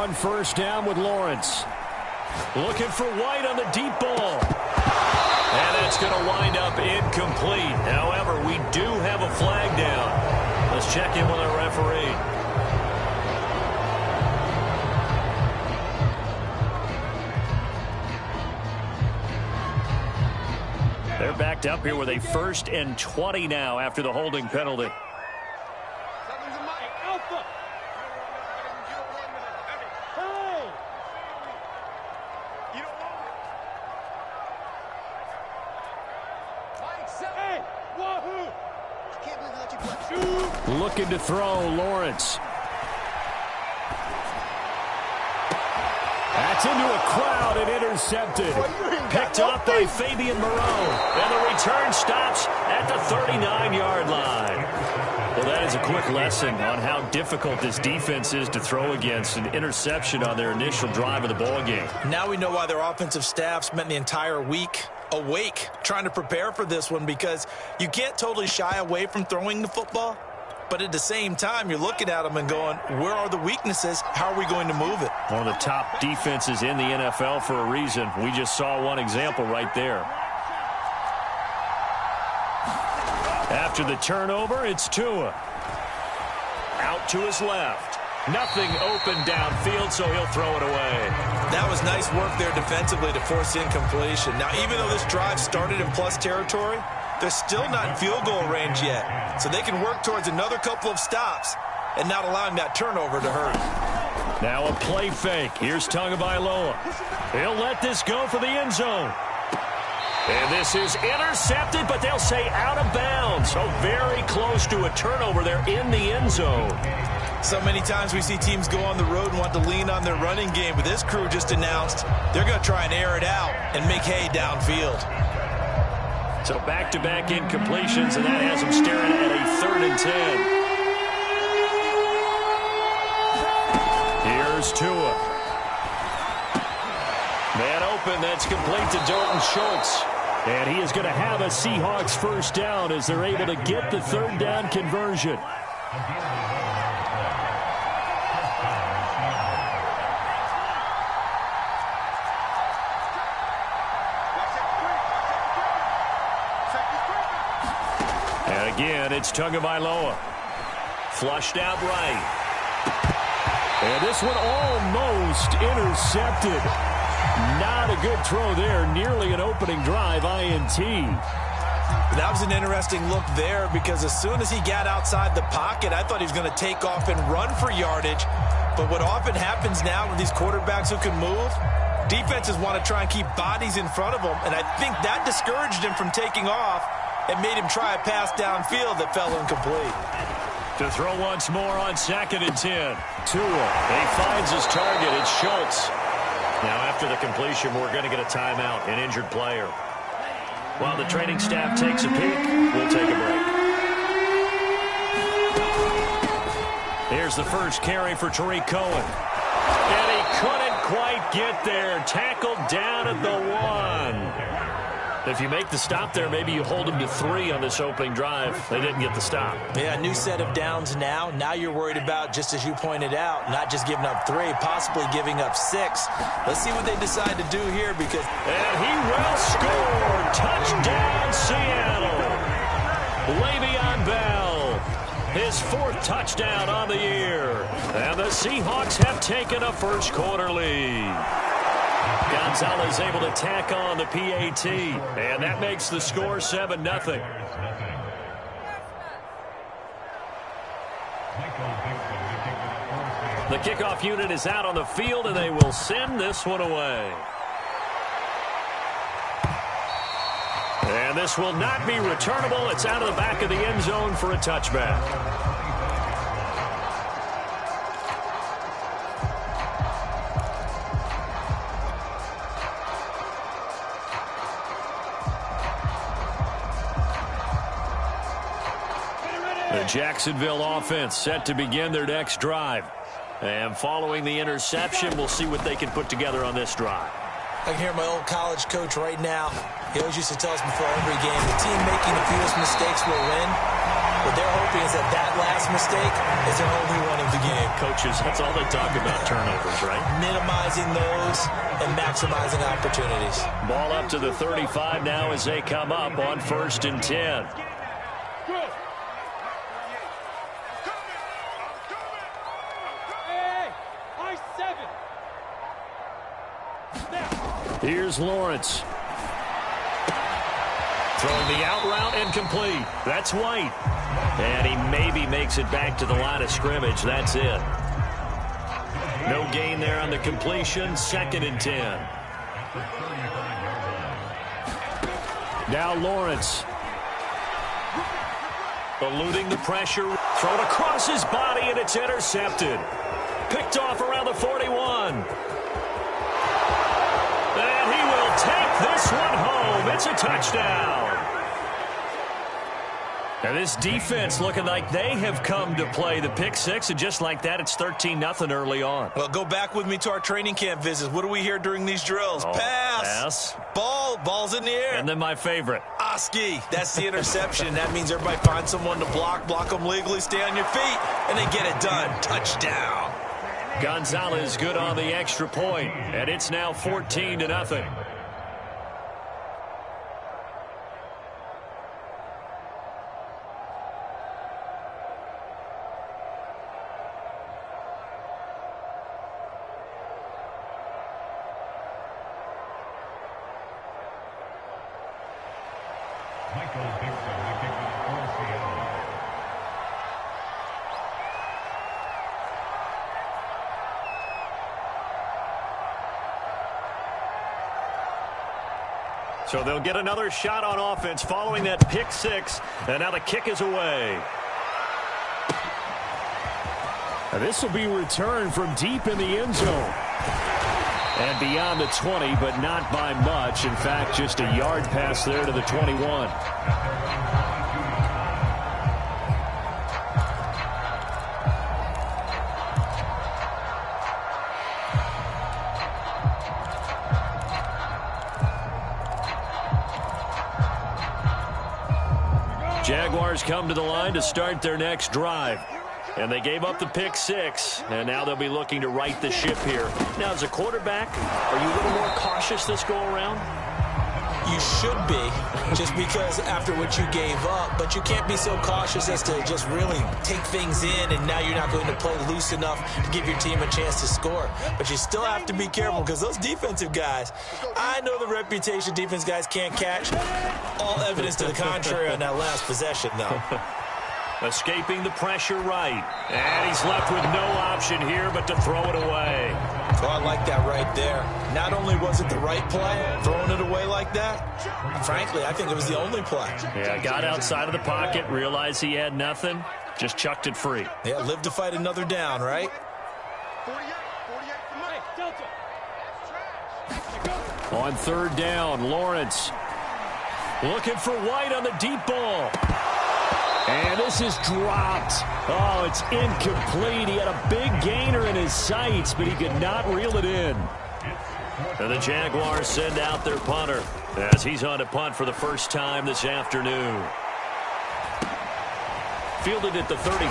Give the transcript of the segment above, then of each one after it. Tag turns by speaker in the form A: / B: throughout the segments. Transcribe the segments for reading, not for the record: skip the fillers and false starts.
A: on first down with Lawrence. Looking for White on the deep ball. And that's going to wind up incomplete. However, we do have a flag down. Let's check in with our referee. They're backed up here with a 1st and 20 now after the holding penalty. Looking to throw, Lawrence. That's into a crowd and intercepted. Picked up by Fabian Moreau. And the return stops at the 39-yard line. Well, that is a quick lesson on how difficult this defense is to throw against. An interception on their initial drive of the ball game.
B: Now we know why their offensive staff spent the entire week awake trying to prepare for this one, because you can't totally shy away from throwing the football. But at the same time, you're looking at them and going, where are the weaknesses? How are we going to move it?
A: One of the top defenses in the NFL for a reason. We just saw one example right there. After the turnover, it's Tua. Out to his left. Nothing open downfield, so he'll throw it away.
B: That was nice work there defensively to force incompletion. Now, even though this drive started in plus territory, they're still not in field goal range yet. So they can work towards another couple of stops and not allowing that turnover to hurt.
A: Now a play fake. Here's Tagovailoa. He'll let this go for the end zone. And this is intercepted, but they'll say out of bounds. So very close to a turnover there in the end zone.
B: So many times we see teams go on the road and want to lean on their running game, but this crew just announced they're going to try and air it out and make hay downfield.
A: So back-to-back incompletions, and that has them staring at a 3rd and 10. Here's Tua. Man open, that's complete to Dalton Schultz. And he is going to have a Seahawks first down as they're able to get the 3rd down conversion. Again, it's Tagovailoa. Flushed out right. And this one almost intercepted. Not a good throw there. Nearly an opening drive INT.
B: That was an interesting look there, because as soon as he got outside the pocket, I thought he was going to take off and run for yardage. But what often happens now with these quarterbacks who can move, defenses want to try and keep bodies in front of them. And I think that discouraged him from taking off and made him try a pass downfield that fell incomplete.
A: To throw once more on 2nd and 10. Tua, he finds his target. It's Schultz. Now after the completion, we're going to get a timeout, an injured player. While the training staff takes a peek, we'll take a break. Here's the first carry for Tariq Cohen. And he couldn't quite get there. Tackled down at the 1. If you make the stop there, maybe you hold them to 3 on this opening drive. They didn't get the stop.
B: Yeah, new set of downs now. Now you're worried about, just as you pointed out, not just giving up 3, possibly giving up 6. Let's see what they decide to do here, because...
A: And he will score. Touchdown, Seattle. Le'Veon Bell, his 4th touchdown on the year. And the Seahawks have taken a first quarter lead. Gonzalez able to tack on the PAT, and that makes the score 7-0. The kickoff unit is out on the field, and they will send this one away. And this will not be returnable. It's out of the back of the end zone for a touchback. The Jacksonville offense set to begin their next drive. And following the interception, we'll see what they can put together on this drive.
B: I can hear my old college coach right now. He always used to tell us before every game, the team making the fewest mistakes will win. What they're hoping is that that last mistake is their only one of the game.
A: Coaches, that's all they talk about, turnovers, right?
B: utilizing those and maximizing opportunities.
A: Ball up to the 35 now as they come up on 1st and 10. Here's Lawrence. Throwing the out route and complete. That's White. And he maybe makes it back to the line of scrimmage. That's it. No gain there on the completion. 2nd and 10. Now Lawrence. Eluding the pressure. Thrown across his body, and it's intercepted. Picked off around the 41. And he will take this one home. It's a touchdown. And this defense looking like they have come to play the pick six, and just like that, it's 13-0 early on.
B: Well, go back with me to our training camp visits. What do we hear during these drills? Pass. Ball's in the air.
A: And then my favorite.
B: Oski. That's the interception. That means everybody finds someone to block them legally, stay on your feet, and they get it done. Touchdown.
A: Gonzalez good on the extra point, and it's now 14-0. So they'll get another shot on offense following that pick six, and now the kick is away.
C: Now this will be returned from deep in the end zone. And beyond the 20, but not by much. In fact, just a yard pass there to the 21.
A: Jaguars come to the line to start their next drive. And they gave up the pick six, and now they'll be looking to right the ship here. Now, as a quarterback, are you a little more cautious this go-around?
B: You should be, just because after what you gave up. But you can't be so cautious as to just really take things in, and now you're not going to play loose enough to give your team a chance to score. But you still have to be careful, because those defensive guys, I know the reputation defense guys can't catch. All evidence to the contrary on that last possession, though.
A: Escaping the pressure right. And he's left with no option here but to throw it away.
B: Oh, I like that right there. Not only was it the right play, throwing it away like that, frankly, I think it was the only play.
A: Yeah, got outside of the pocket, realized he had nothing, just chucked it free.
B: Yeah, live to fight another down, right?
A: On 3rd down, Lawrence looking for White on the deep ball. And this is dropped. Oh, it's incomplete. He had a big gainer in his sights, but he could not reel it in. And the Jaguars send out their punter as he's on to punt for the first time this afternoon. Fielded at the 33.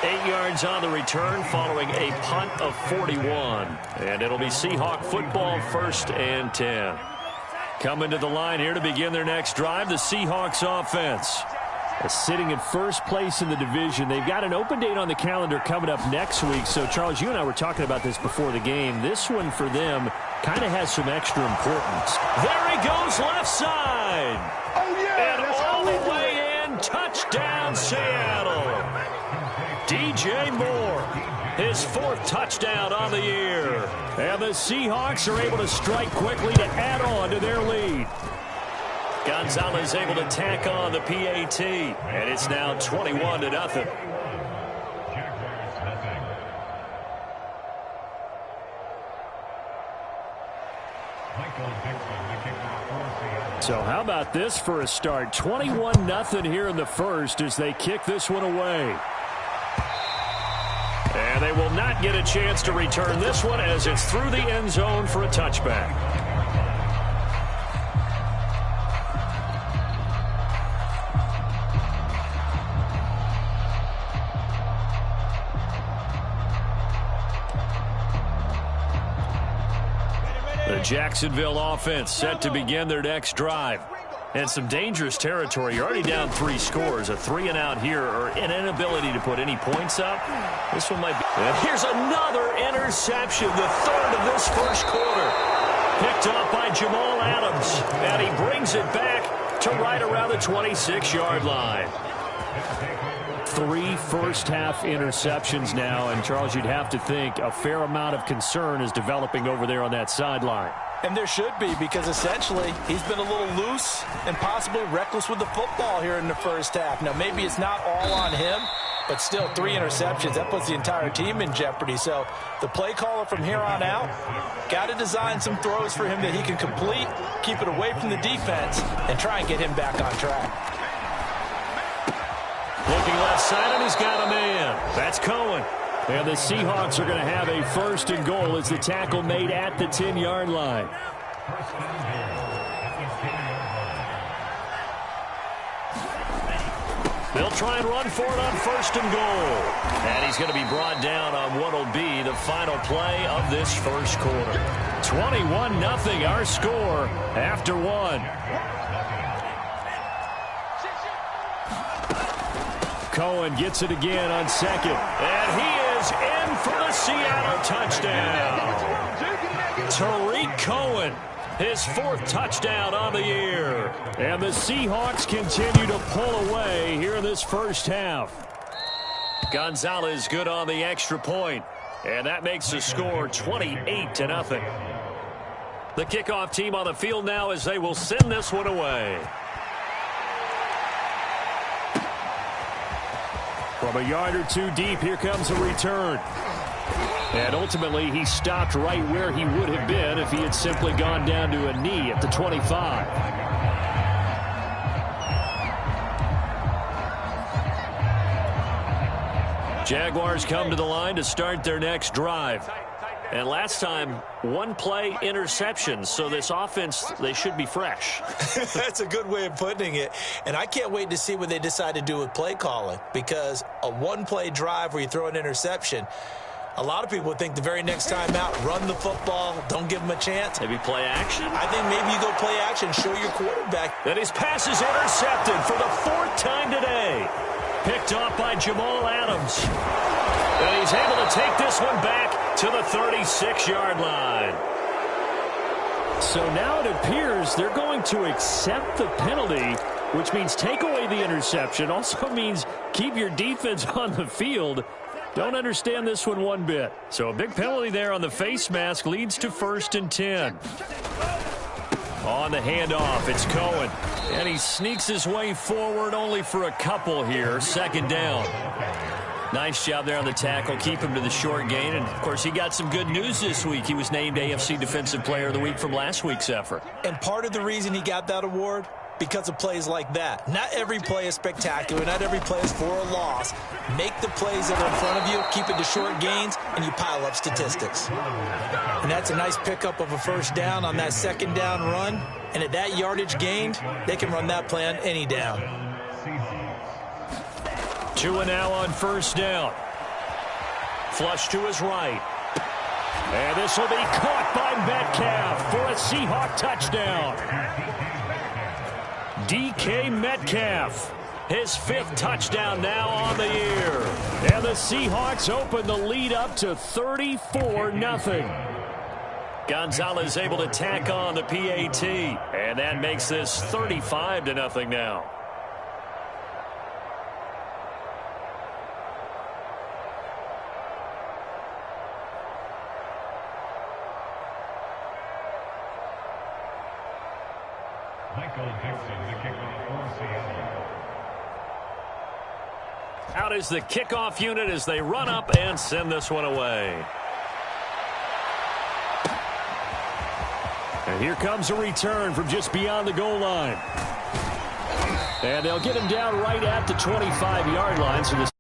A: 8 yards on the return following a punt of 41. And it'll be Seahawk football, 1st and 10. Coming to the line here to begin their next drive, the Seahawks offense.
C: Sitting in first place in the division. They've got an open date on the calendar coming up next week. So, Charles, you and I were talking about this before the game. This one for them kind of has some extra importance.
A: There he goes, left side.
D: Oh, yeah.
A: And all the way in, touchdown, Seattle. DJ Moore, his 4th touchdown on the year. And the Seahawks are able to strike quickly to add on to their lead. Gonzalez able to tack on the PAT, and it's now 21-0.
C: So how about this for a start? 21-0 here in the first as they kick this one away.
A: And they will not get a chance to return this one as it's through the end zone for a touchback. The Jacksonville offense set to begin their next drive. And some dangerous territory. You're already down 3 scores. A 3-and-out here, or an inability to put any points up. This one might be. And here's another interception, the third of this first quarter. Picked up by Jamal Adams. And he brings it back to right around the 26-yard line.
C: 3 first-half interceptions now. And, Charles, you'd have to think a fair amount of concern is developing over there on that sideline.
B: And there should be, because essentially he's been a little loose and possibly reckless with the football here in the first half. Now, maybe it's not all on him, but still 3 interceptions. That puts the entire team in jeopardy. So the play caller from here on out got to design some throws for him that he can complete, keep it away from the defense, and try and get him back on track.
A: Looking left side, and he's got a man. That's Cohen.
C: And the Seahawks are going to have a 1st and goal as the tackle made at the 10-yard line.
A: They'll try and run for it on 1st and goal. And he's going to be brought down on what will be the final play of this first quarter. 21-0 our score after 1.
C: Cohen gets it again on 2nd.
A: And he is in for the Seattle touchdown. Tariq Cohen, his 4th touchdown on the year.
C: And the Seahawks continue to pull away here in this first half.
A: Gonzalez good on the extra point. And that makes the score 28-0. The kickoff team on the field now as they will send this one away.
C: From a yard or 2 deep, here comes a return. And ultimately, he stopped right where he would have been if he had simply gone down to a knee at the 25.
A: Jaguars come to the line to start their next drive. And last time, 1-play interception. So this offense, they should be fresh.
B: That's a good way of putting it. And I can't wait to see what they decide to do with play calling, because a 1-play drive where you throw an interception, a lot of people would think the very next time out, run the football, don't give them a chance.
A: Maybe play action?
B: I think maybe you go play action, show your quarterback.
A: And his pass is intercepted for the 4th time today. Picked off by Jamal Adams. And he's able to take this one back to the 36-yard line.
C: So now it appears they're going to accept the penalty, which means take away the interception. Also means keep your defense on the field. Don't understand this one bit. So a big penalty there on the face mask leads to 1st and 10. On the handoff, it's Cohen. And he sneaks his way forward only for a couple here. 2nd down. Nice job there on the tackle. Keep him to the short gain. And, of course, he got some good news this week. He was named AFC Defensive Player of the Week from last week's effort.
B: And part of the reason he got that award, because of plays like that. Not every play is spectacular. Not every play is for a loss. Make the plays that are in front of you, keep it to short gains, and you pile up statistics. And that's a nice pickup of a 1st down on that 2nd down run. And at that yardage gained, they can run that play on any down.
A: 2 and now on 1st down. Flush to his right.
C: And this will be caught by Metcalf for a Seahawk touchdown. DK Metcalf,
A: his 5th touchdown now on the year.
C: And the Seahawks open the lead up to 34-0.
A: Gonzalez able to tack on the PAT. And that makes this 35-0 now. Out is the kickoff unit as they run up and send this one away.
C: And here comes a return from just beyond the goal line. And they'll get him down right at the 25-yard line, so the